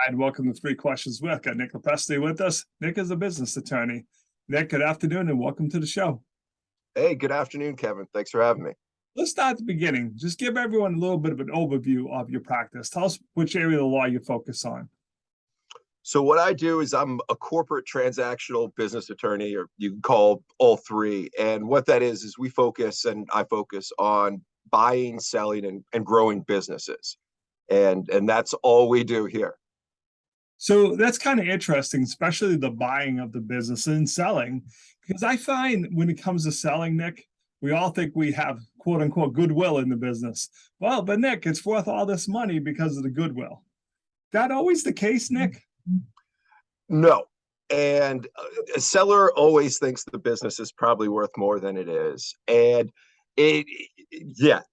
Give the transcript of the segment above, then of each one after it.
And welcome to Three Questions with. Got Nick Lipresti with us. Nick is a business attorney. Nick, good afternoon and welcome to the show. Hey, good afternoon, Kevin. Thanks for having me. Let's start at the beginning. Just give everyone a little bit of an overview of your practice. Tell us which area of the law you focus on. So what I do is I'm a corporate transactional business attorney, or you can call all three. And what that is we focus, and I focus on buying, selling, and growing businesses. And that's all we do here. So that's kind of interesting, especially the buying of the business and selling, because I find when it comes to selling, Nick, we all think we have quote unquote goodwill in the business. Well, but Nick, it's worth all this money because of the goodwill. That always the case, Nick? No. And a seller always thinks the business is probably worth more than it is. And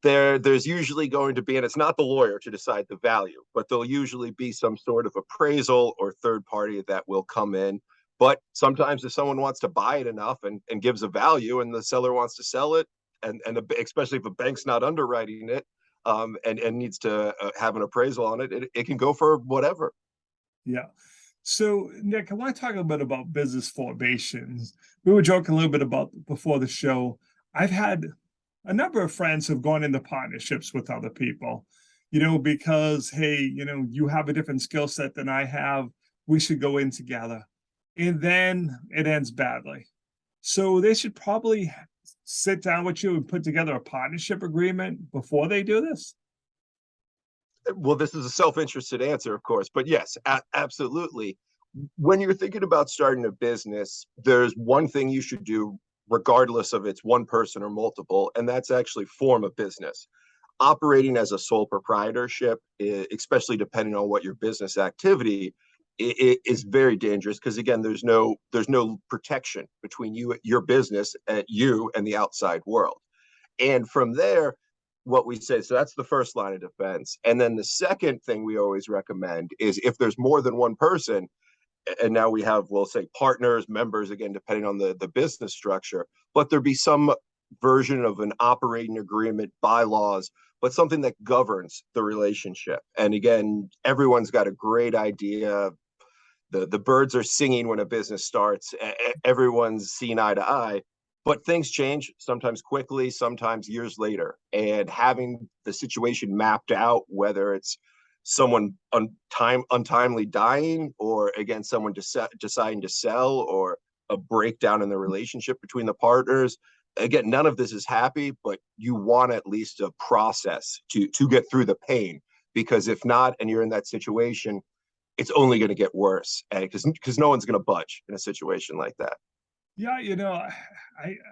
there's usually going to be, and it's not the lawyer to decide the value, but there'll usually be some sort of appraisal or third party that will come in. But sometimes if someone wants to buy it enough and gives a value and the seller wants to sell it, and especially if a bank's not underwriting it and needs to have an appraisal on it, it can go for whatever. Yeah. So, Nick, I want to talk a little bit about business formations. We were joking a little bit about before the show. I've had a number of friends who've gone into partnerships with other people, because, hey, you have a different skill set than I have. We should go in together. And then it ends badly. So they should probably sit down with you and put together a partnership agreement before they do this. Well, this is a self-interested answer, of course, but yes, absolutely. When you're thinking about starting a business, there's one thing you should do regardless of it's one person or multiple, and that's actually form a business. Operating as a sole proprietorship, especially depending on what your business activity is very dangerous because, again, there's no protection between your business, you and the outside world. And from there, what we say, so that's the first line of defense. And then the second thing we always recommend is if there's more than one person, and now we have, we'll say partners, members, again, depending on the business structure, but there be some version of an operating agreement, bylaws, but something that governs the relationship. And again, everyone's got a great idea. The birds are singing when a business starts. Everyone's seen eye to eye, but things change, sometimes quickly, sometimes years later. And having the situation mapped out, whether it's someone untimely dying, or again, someone deciding to sell, or a breakdown in the relationship between the partners. Again, none of this is happy, but you want at least a process to get through the pain, because if not, and you're in that situation, it's only going to get worse, because no one's going to budge in a situation like that. Yeah,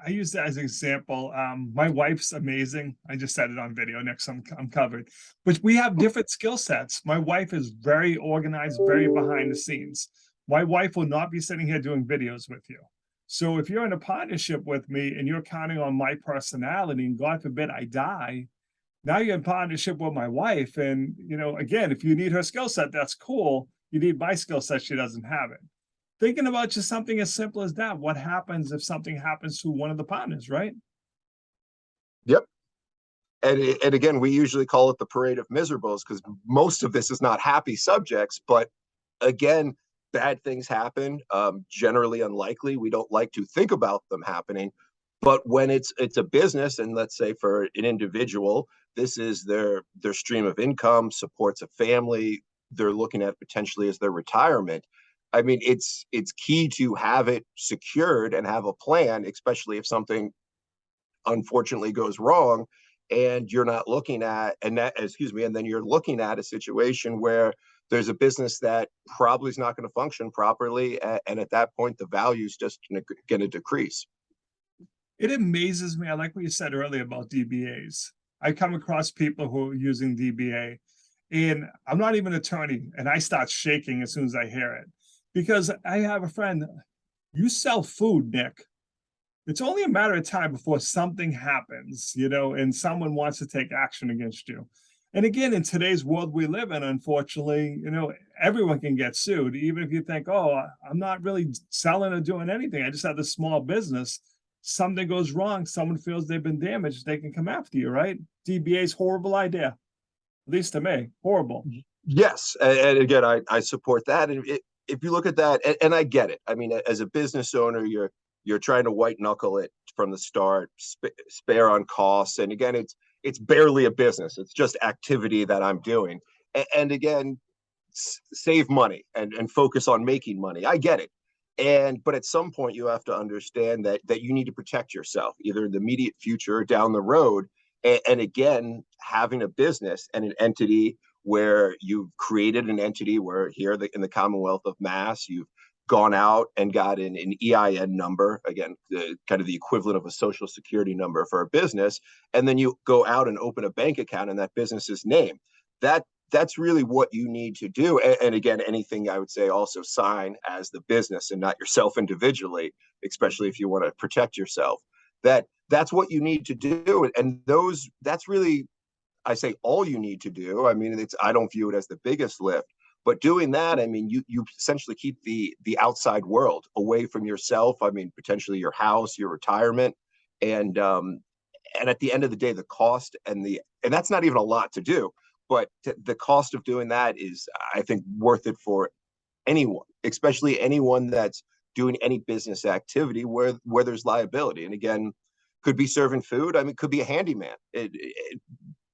I use that as an example. My wife's amazing. I just said it on video. Next, I'm covered. But we have different skill sets. My wife is very organized, very behind the scenes. My wife will not be sitting here doing videos with you. So if you're in a partnership with me and you're counting on my personality, and God forbid I die, now you're in partnership with my wife. And, again, if you need her skill set, that's cool. You need my skill set, she doesn't have it. Thinking about just something as simple as that. What happens if something happens to one of the partners, right? Yep. And again, we usually call it the parade of miserables, because most of this is not happy subjects. But again, bad things happen, generally unlikely. We don't like to think about them happening. But when it's a business, and let's say for an individual, this is their stream of income, supports a family, they're looking at potentially as their retirement. I mean, it's key to have it secured and have a plan, especially if something unfortunately goes wrong and you're not looking at, and then you're looking at a situation where there's a business that probably is not going to function properly. And at that point, the value is just going to decrease. It amazes me. I like what you said earlier about DBAs. I come across people who are using DBA, and I'm not even an attorney, and I start shaking as soon as I hear it. Because I have a friend, you sell food, Nick. It's only a matter of time before something happens, and someone wants to take action against you. And again, in today's world we live in, unfortunately, everyone can get sued. Even if you think, oh, I'm not really selling or doing anything, I just have this small business. Something goes wrong, someone feels they've been damaged, they can come after you, right? DBA's horrible idea, at least to me, horrible. Yes, and again, I support that. And if you look at that, and I get it. I mean, as a business owner, you're trying to white knuckle it from the start, spare on costs. And again, it's barely a business. It's just activity that I'm doing. And again, save money and focus on making money. I get it. But at some point you have to understand that you need to protect yourself, either in the immediate future or down the road. And again, having a business and an entity where you've created an entity where here in the Commonwealth of Mass, you've gone out and got an EIN number, again, kind of the equivalent of a social security number for a business, and then you go out and open a bank account in that business's name. That's really what you need to do. And again, anything I would say also sign as the business and not yourself individually, especially if you want to protect yourself. That's what you need to do. And that's really, I say, all you need to do. I mean, I don't view it as the biggest lift, but doing that, I mean, you essentially keep the outside world away from yourself. I mean, potentially your house, your retirement, and at the end of the day, the cost and that's not even a lot to do, but the cost of doing that is, I think, worth it for anyone, especially anyone that's doing any business activity where there's liability. And again, could be serving food. I mean, could be a handyman. It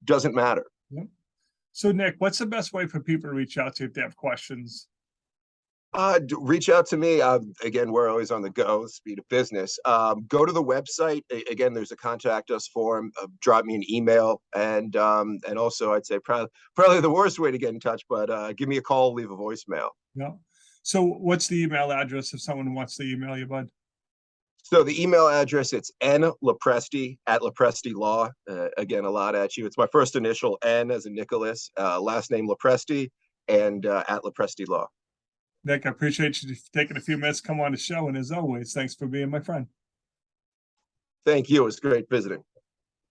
doesn't matter. Yep. So Nick, what's the best way for people to reach out to you if they have questions? Reach out to me. Again, we're always on the go, speed of business. Go to the website. Again, there's a contact us form. Drop me an email, and also I'd say probably the worst way to get in touch, but give me a call, leave a voicemail. Yeah. So what's the email address if someone wants to email you, bud? So the email address, it's Lipresti at Lipresti Law. Again, a lot at you. It's my first initial, N as in Nicholas, last name Lipresti, and at Lipresti Law. Nick, I appreciate you taking a few minutes to come on the show. And as always, thanks for being my friend. Thank you. It was great visiting.